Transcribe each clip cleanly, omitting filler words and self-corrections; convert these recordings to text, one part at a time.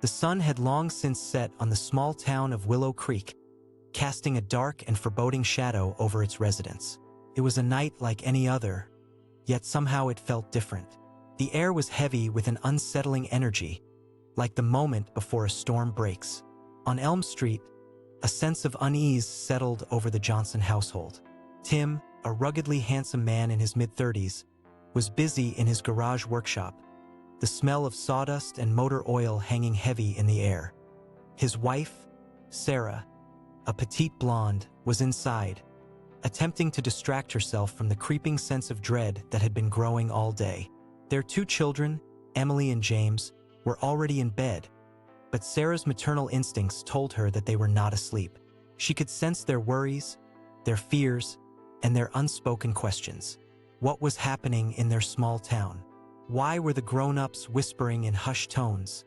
The sun had long since set on the small town of Willow Creek, casting a dark and foreboding shadow over its residents. It was a night like any other, yet somehow it felt different. The air was heavy with an unsettling energy, like the moment before a storm breaks. On Elm Street, a sense of unease settled over the Johnson household. Tim, a ruggedly handsome man in his mid-30s, was busy in his garage workshop, the smell of sawdust and motor oil hanging heavy in the air. His wife, Sarah, a petite blonde, was inside, attempting to distract herself from the creeping sense of dread that had been growing all day. Their 2 children, Emily and James, were already in bed, but Sarah's maternal instincts told her that they were not asleep. She could sense their worries, their fears, and their unspoken questions. What was happening in their small town? Why were the grown-ups whispering in hushed tones,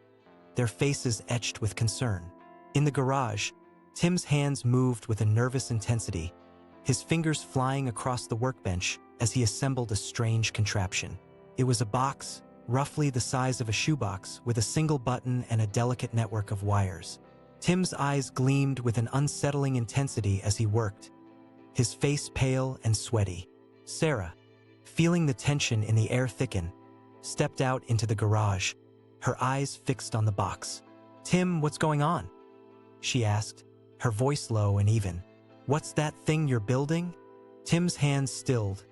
their faces etched with concern? In the garage, Tim's hands moved with a nervous intensity, his fingers flying across the workbench as he assembled a strange contraption. It was a box, roughly the size of a shoebox, with a single button and a delicate network of wires. Tim's eyes gleamed with an unsettling intensity as he worked, his face pale and sweaty. Sarah, feeling the tension in the air thicken, stepped out into the garage, her eyes fixed on the box. "Tim, what's going on?" she asked, her voice low and even. "What's that thing you're building?" Tim's hands stilled,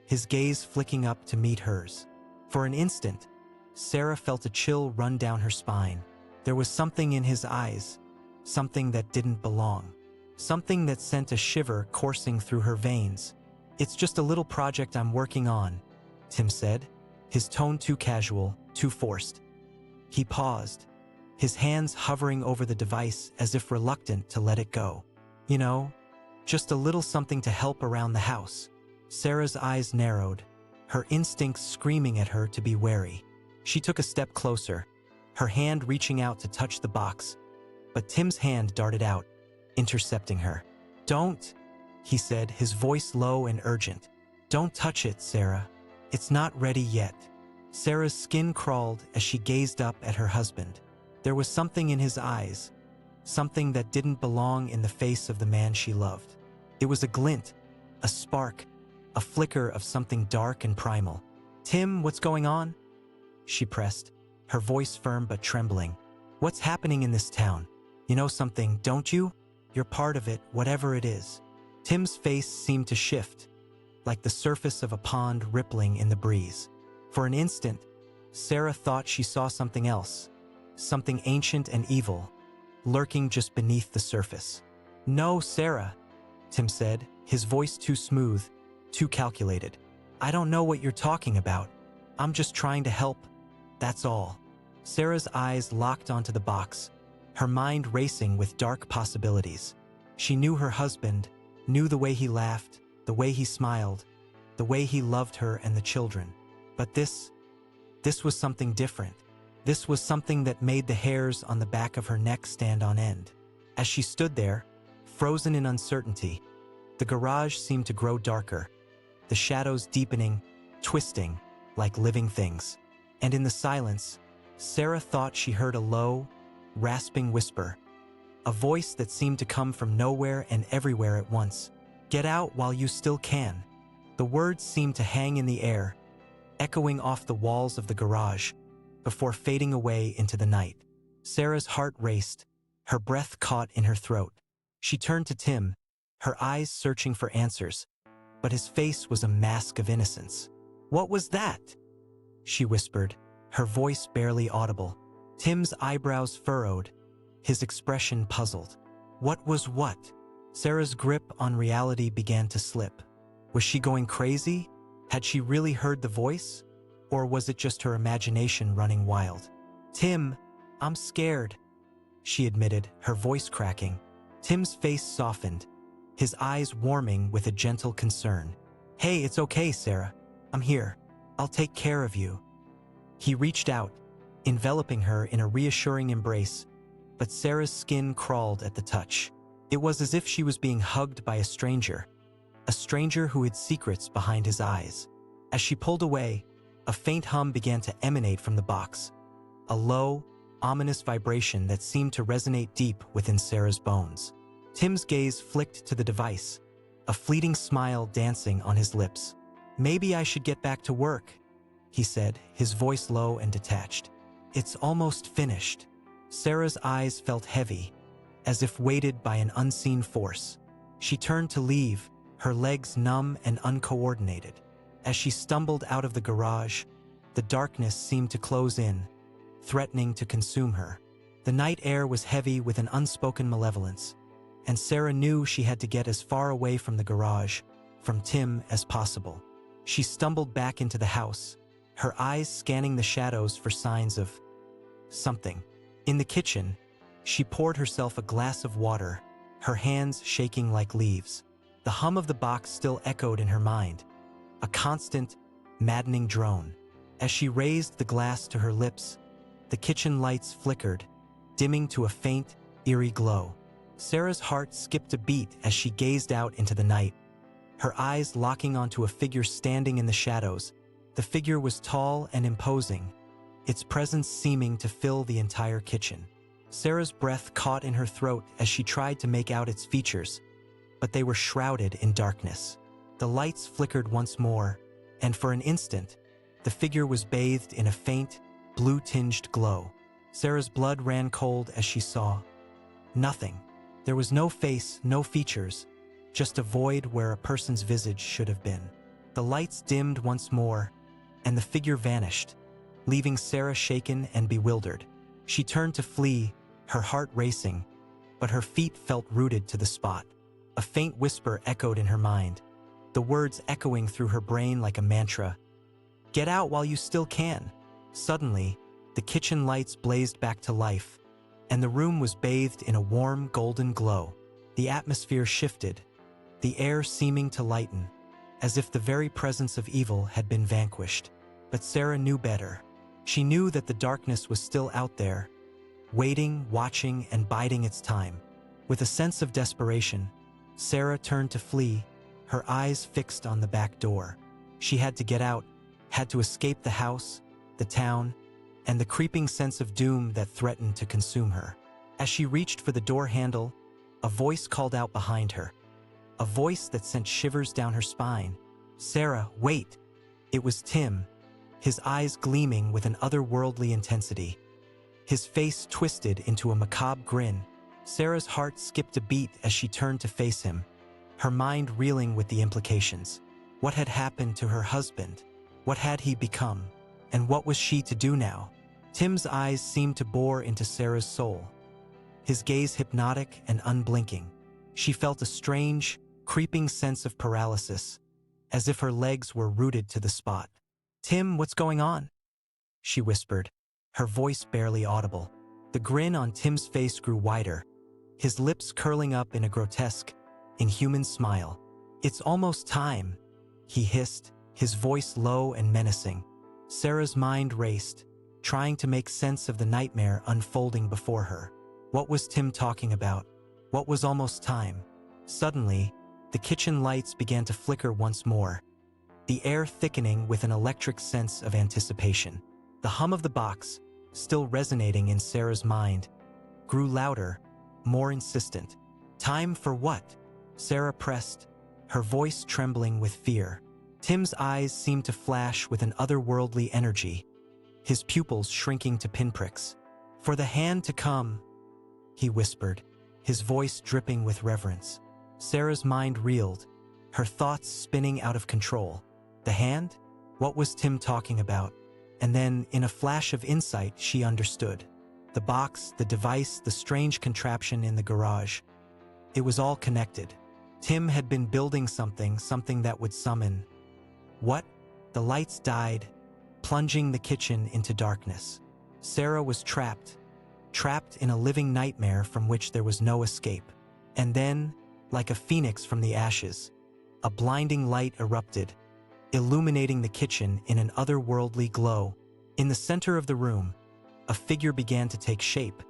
his gaze flicking up to meet hers. For an instant, Sarah felt a chill run down her spine. There was something in his eyes, something that didn't belong, something that sent a shiver coursing through her veins. "It's just a little project I'm working on," Tim said, his tone too casual, too forced. He paused, his hands hovering over the device as if reluctant to let it go. "You know, just a little something to help around the house." Sarah's eyes narrowed, her instincts screaming at her to be wary. She took a step closer, her hand reaching out to touch the box, but Tim's hand darted out, intercepting her. "Don't," he said, his voice low and urgent. "Don't touch it, Sarah. It's not ready yet." Sarah's skin crawled as she gazed up at her husband. There was something in his eyes, something that didn't belong in the face of the man she loved. It was a glint, a spark, a flicker of something dark and primal. "Tim, what's going on?" she pressed, her voice firm but trembling. "What's happening in this town? You know something, don't you? You're part of it, whatever it is." Tim's face seemed to shift, like the surface of a pond rippling in the breeze. For an instant, Sarah thought she saw something else, something ancient and evil, lurking just beneath the surface. "No, Sarah," Tim said, his voice too smooth, too calculated. "I don't know what you're talking about. I'm just trying to help, that's all." Sarah's eyes locked onto the box, her mind racing with dark possibilities. She knew her husband, knew the way he laughed, the way he smiled, the way he loved her and the children. But this was something different. This was something that made the hairs on the back of her neck stand on end. As she stood there, frozen in uncertainty, the garage seemed to grow darker, the shadows deepening, twisting, like living things. And in the silence, Sarah thought she heard a low, rasping whisper, a voice that seemed to come from nowhere and everywhere at once. "Get out while you still can." The words seemed to hang in the air, echoing off the walls of the garage, before fading away into the night. Sarah's heart raced, her breath caught in her throat. She turned to Tim, her eyes searching for answers, but his face was a mask of innocence. "What was that?" she whispered, her voice barely audible. Tim's eyebrows furrowed, his expression puzzled. What was what? Sarah's grip on reality began to slip. Was she going crazy? Had she really heard the voice? Or was it just her imagination running wild? "Tim, I'm scared," she admitted, her voice cracking. Tim's face softened, his eyes warming with a gentle concern. "Hey, it's okay, Sarah. I'm here. I'll take care of you." He reached out, enveloping her in a reassuring embrace, but Sarah's skin crawled at the touch. It was as if she was being hugged by a stranger who hid secrets behind his eyes. As she pulled away, a faint hum began to emanate from the box, a low, ominous vibration that seemed to resonate deep within Sarah's bones. Tim's gaze flicked to the device, a fleeting smile dancing on his lips. "Maybe I should get back to work," he said, his voice low and detached. "It's almost finished." Sarah's eyes felt heavy, as if weighted by an unseen force. She turned to leave, her legs numb and uncoordinated. As she stumbled out of the garage, the darkness seemed to close in, threatening to consume her. The night air was heavy with an unspoken malevolence, and Sarah knew she had to get as far away from the garage, from Tim, as possible. She stumbled back into the house, her eyes scanning the shadows for signs of something. In the kitchen, she poured herself a glass of water, her hands shaking like leaves. The hum of the box still echoed in her mind, a constant, maddening drone. As she raised the glass to her lips, the kitchen lights flickered, dimming to a faint, eerie glow. Sarah's heart skipped a beat as she gazed out into the night, her eyes locking onto a figure standing in the shadows. The figure was tall and imposing, its presence seeming to fill the entire kitchen. Sarah's breath caught in her throat as she tried to make out its features, but they were shrouded in darkness. The lights flickered once more, and for an instant, the figure was bathed in a faint, blue-tinged glow. Sarah's blood ran cold as she saw nothing. There was no face, no features, just a void where a person's visage should have been. The lights dimmed once more, and the figure vanished, leaving Sarah shaken and bewildered. She turned to flee, her heart racing, but her feet felt rooted to the spot. A faint whisper echoed in her mind, the words echoing through her brain like a mantra. "Get out while you still can." Suddenly, the kitchen lights blazed back to life, and the room was bathed in a warm, golden glow. The atmosphere shifted, the air seeming to lighten, as if the very presence of evil had been vanquished. But Sarah knew better. She knew that the darkness was still out there, waiting, watching, and biding its time. With a sense of desperation, Sarah turned to flee, her eyes fixed on the back door. She had to get out, had to escape the house, the town, and the creeping sense of doom that threatened to consume her. As she reached for the door handle, a voice called out behind her, a voice that sent shivers down her spine. "Sarah, wait!" It was Tim, his eyes gleaming with an otherworldly intensity. His face twisted into a macabre grin. Sarah's heart skipped a beat as she turned to face him, her mind reeling with the implications. What had happened to her husband? What had he become? And what was she to do now? Tim's eyes seemed to bore into Sarah's soul, his gaze hypnotic and unblinking. She felt a strange, creeping sense of paralysis, as if her legs were rooted to the spot. "Tim, what's going on?" she whispered, her voice barely audible. The grin on Tim's face grew wider, his lips curling up in a grotesque, inhuman smile. "It's almost time," he hissed, his voice low and menacing. Sarah's mind raced, trying to make sense of the nightmare unfolding before her. What was Tim talking about? What was almost time? Suddenly, the kitchen lights began to flicker once more, the air thickening with an electric sense of anticipation. The hum of the box, still resonating in Sarah's mind, grew louder, more insistent. "Time for what?" Sarah pressed, her voice trembling with fear. Tim's eyes seemed to flash with an otherworldly energy, his pupils shrinking to pinpricks. "For the hand to come," he whispered, his voice dripping with reverence. Sarah's mind reeled, her thoughts spinning out of control. The hand? What was Tim talking about? And then, in a flash of insight, she understood. The box, the device, the strange contraption in the garage. It was all connected. Tim had been building something that would summon. What? The lights died, plunging the kitchen into darkness. Sarah was trapped in a living nightmare from which there was no escape. And then, like a phoenix from the ashes, a blinding light erupted, illuminating the kitchen in an otherworldly glow. In the center of the room, a figure began to take shape,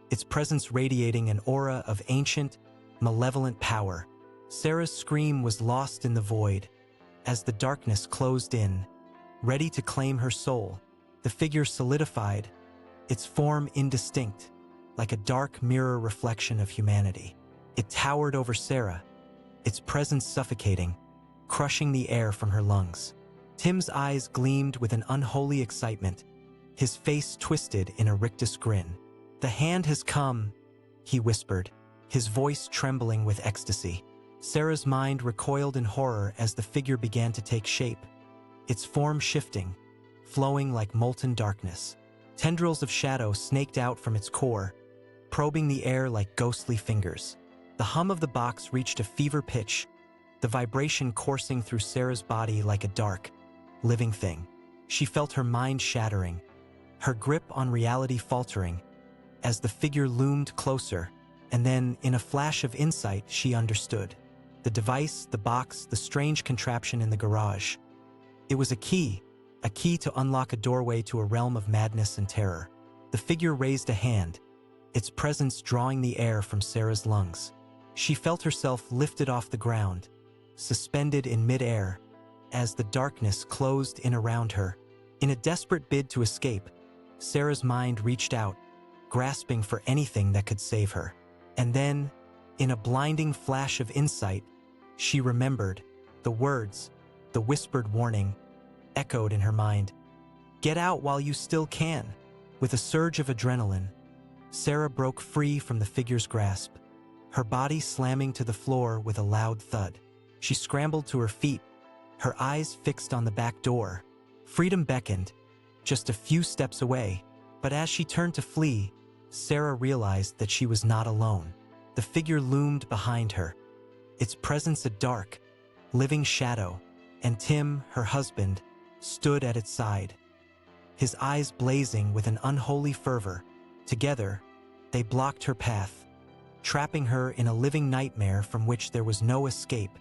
its presence radiating an aura of ancient, malevolent power. Sarah's scream was lost in the void. As the darkness closed in, ready to claim her soul, the figure solidified, its form indistinct, like a dark mirror reflection of humanity. It towered over Sarah, its presence suffocating, crushing the air from her lungs. Tim's eyes gleamed with an unholy excitement, his face twisted in a rictus grin. "The hand has come," he whispered, his voice trembling with ecstasy. Sarah's mind recoiled in horror as the figure began to take shape, its form shifting, flowing like molten darkness. Tendrils of shadow snaked out from its core, probing the air like ghostly fingers. The hum of the box reached a fever pitch, the vibration coursing through Sarah's body like a dark, living thing. She felt her mind shattering, her grip on reality faltering, as the figure loomed closer, and then, in a flash of insight, she understood. The device, the box, the strange contraption in the garage. It was a key to unlock a doorway to a realm of madness and terror. The figure raised a hand, its presence drawing the air from Sarah's lungs. She felt herself lifted off the ground, suspended in midair, as the darkness closed in around her. In a desperate bid to escape, Sarah's mind reached out, grasping for anything that could save her. And then, in a blinding flash of insight, she remembered the words, the whispered warning, echoed in her mind. "Get out while you still can." With a surge of adrenaline, Sarah broke free from the figure's grasp, her body slamming to the floor with a loud thud. She scrambled to her feet, her eyes fixed on the back door. Freedom beckoned, just a few steps away, but as she turned to flee, Sarah realized that she was not alone. The figure loomed behind her, its presence a dark, living shadow, and Tim, her husband, stood at its side, his eyes blazing with an unholy fervor. Together, they blocked her path, trapping her in a living nightmare from which there was no escape.